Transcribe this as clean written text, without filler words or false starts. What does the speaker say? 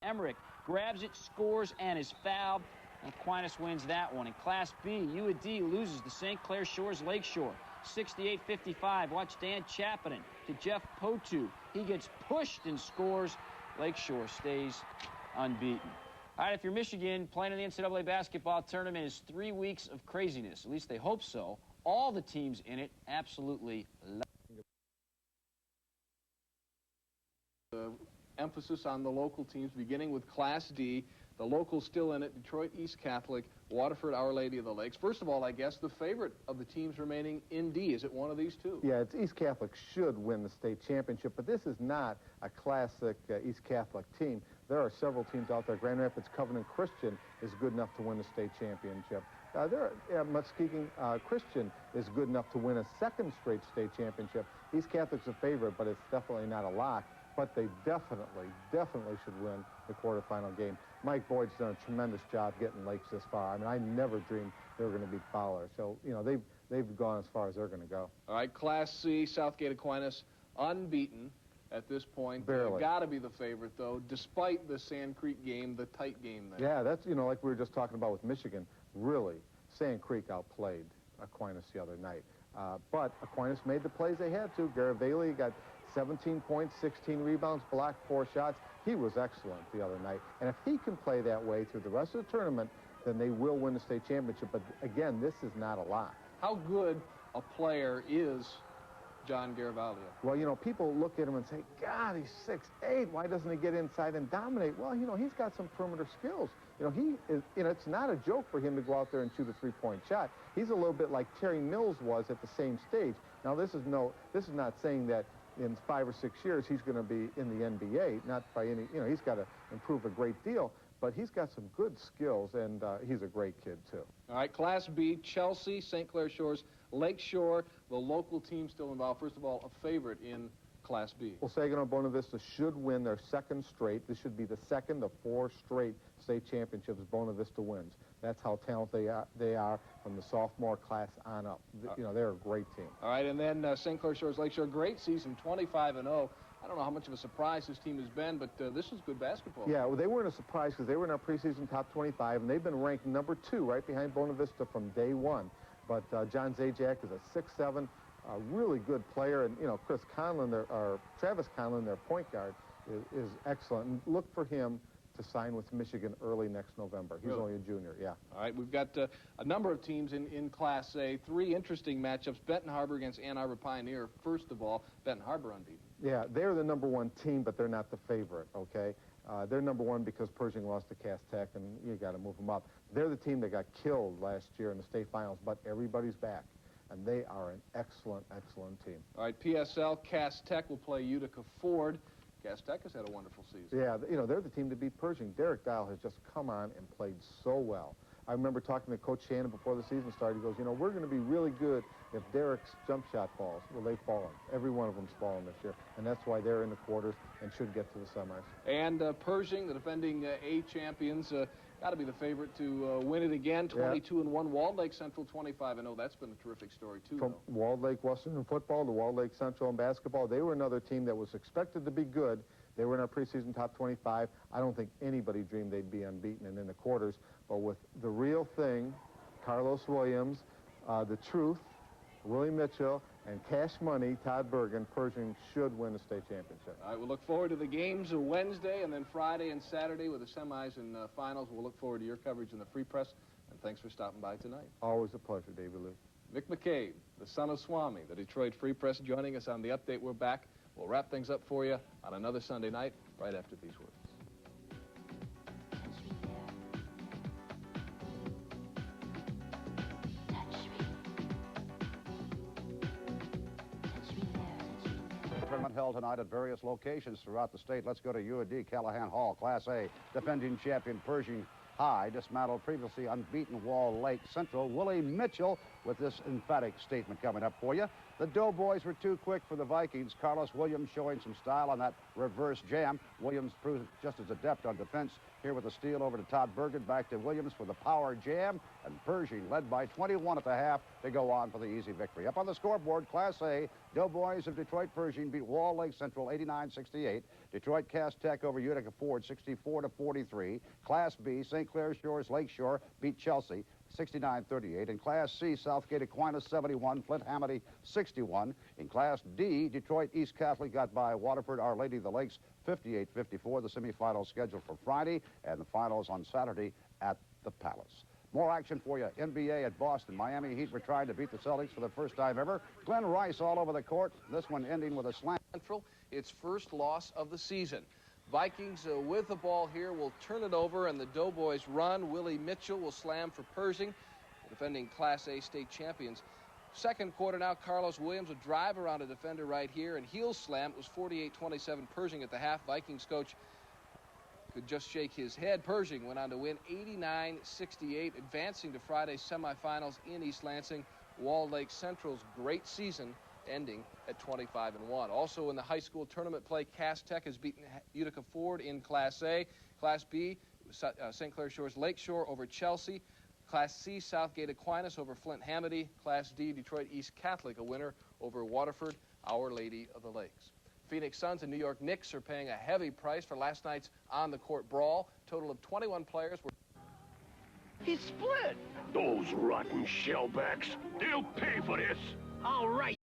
Emmerich grabs it, scores, and is fouled. Aquinas wins that one. In Class B, UAD loses to St. Clair Shores Lakeshore, 68-55. Watch Dan Chapinen to Jeff Potu. He gets pushed and scores. Lakeshore stays unbeaten. All right, if you're Michigan, playing in the NCAA basketball tournament is 3 weeks of craziness. At least they hope so. All the teams in it absolutely love it. Emphasis on the local teams, beginning with Class D. The locals still in it: Detroit East Catholic, Waterford, Our Lady of the Lakes. First of all, I guess the favorite of the teams remaining in D, is it one of these two? Yeah, it's East Catholic should win the state championship, but this is not a classic East Catholic team. There are several teams out there. Grand Rapids Covenant Christian is good enough to win the state championship. Muskegon Christian is good enough to win a second straight state championship. East Catholic's a favorite, but it's definitely not a lock. But they definitely should win the quarterfinal game. Mike Boyd's done a tremendous job getting Lakes this far. I mean, I never dreamed they were going to beat Fowler. So, you know, they've gone as far as they're going to go. All right, Class C, Southgate Aquinas, unbeaten at this point. Barely. Got to be the favorite, though, despite the Sand Creek game, the tight game there. Yeah, that's, you know, like we were just talking about with Michigan. Really, Sand Creek outplayed Aquinas the other night. But Aquinas made the plays they had to. Garavali got 17 points, 16 rebounds, blocked 4 shots. He was excellent the other night. And if he can play that way through the rest of the tournament, then they will win the state championship. But again, this is not a lock. How good a player is John Garavaglia? Well, you know, people look at him and say, God, he's 6'8". Why doesn't he get inside and dominate? Well, you know, he's got some perimeter skills. You know, he is, you know, it's not a joke for him to go out there and shoot a 3-point shot. He's a little bit like Terry Mills was at the same stage. Now, this is not saying that in 5 or 6 years he's going to be in the NBA, not by any, you know, he's got to improve a great deal, but he's got some good skills, and he's a great kid, too. All right, Class B, Chelsea, St. Clair Shores, Lakeshore, the local team still involved. First of all, a favorite in Class B. Well, Saginaw Buena Vista should win their second straight. This should be the second of 4 straight state championships Buena Vista wins. That's how talented they are from the sophomore class on up. You know, they're a great team. All right, and then St. Clair Shores Lakeshore, great season, 25-0. I don't know how much of a surprise this team has been, but this is good basketball. Yeah, well, they weren't a surprise because they were in our preseason top 25, and they've been ranked number 2 right behind Buena Vista from day one. But John Zajac is a 6'7", a really good player, and, you know, Chris Conlon, or Travis Conlon, their point guard, is excellent. And look for him to sign with Michigan early next November. He's only a junior, yeah. All right, we've got a number of teams in Class A. 3 interesting matchups. Benton Harbor against Ann Arbor Pioneer. First of all, Benton Harbor unbeaten. Yeah, they're the #1 team, but they're not the favorite, okay? They're #1 because Pershing lost to Cass Tech, and you got to move them up. They're the team that got killed last year in the state finals, but everybody's back, and they are an excellent team. All right, PSL, Cass Tech will play Utica Ford. Cass Tech has had a wonderful season. Yeah, you know, they're the team to beat Pershing. Derek Dial has just come on and played so well. I remember talking to Coach Shannon before the season started. He goes, you know, we're going to be really good if Derek's jump shot falls. Well, they've fallen. Every one of them's fallen this year, and that's why they're in the quarters and should get to the semis. And Pershing, the defending A champions, got to be the favorite to win it again. 22-1. Walled Lake Central 25-0. That's been a terrific story too. From Walled Lake Western in football to Walled Lake Central in basketball, they were another team that was expected to be good. They were in our preseason top 25. I don't think anybody dreamed they'd be unbeaten and in the quarters. But with the real thing, Carlos Williams, the truth, Willie Mitchell, and Cash Money, Todd Bergen, Pershing should win the state championship. All right, we'll look forward to the games Wednesday and then Friday and Saturday with the semis and finals. We'll look forward to your coverage in the Free Press. And thanks for stopping by tonight. Always a pleasure, David Lee. Mick McCabe, the son of Swami, the Detroit Free Press, joining us on the update. We're back. We'll wrap things up for you on another Sunday night right after these words. Tournament held tonight at various locations throughout the state. Let's go to UAD Callahan Hall, Class A. Defending champion Pershing High dismantled previously unbeaten Walled Lake Central. Willie Mitchell with this emphatic statement coming up for you. The Doughboys were too quick for the Vikings. Carlos Williams showing some style on that reverse jam. Williams proved just as adept on defense. Here with a steal over to Todd Bergen. Back to Williams for the power jam. And Pershing led by 21 at the half to go on for the easy victory. Up on the scoreboard, Class A, Doughboys of Detroit Pershing beat Wall Lake Central 89-68. Detroit Cass Tech over Utica Ford 64-43. Class B, St. Clair Shores Lakeshore beat Chelsea 69-38. In Class C, Southgate Aquinas 71, Flint Hamady 61. In Class D, Detroit East Catholic got by Waterford Our Lady of the Lakes 58-54. The semifinals scheduled for Friday and the finals on Saturday at the Palace. More action for you. NBA at Boston. Miami Heat were trying to beat the Celtics for the first time ever. Glenn Rice all over the court. This one ending with a slam. Central, its first loss of the season. Vikings with the ball here will turn it over, and the Doughboys run. Willie Mitchell will slam for Pershing, defending Class A state champions. Second quarter now, Carlos Williams will drive around a defender right here and heel slam. It was 48-27 Pershing at the half. Vikings coach could just shake his head. Pershing went on to win 89-68, advancing to Friday's semifinals in East Lansing. Wall Lake Central's great season ending at 25-1. Also in the high school tournament play, Cass Tech has beaten Utica Ford in Class A. Class B, St. Clair Shores Lakeshore over Chelsea. Class C, Southgate Aquinas over Flint Hamady. Class D, Detroit East Catholic, a winner over Waterford Our Lady of the Lakes. Phoenix Suns and New York Knicks are paying a heavy price for last night's on-the-court brawl. Total of 21 players were... He split. Those rotten shellbacks. They'll pay for this. All right.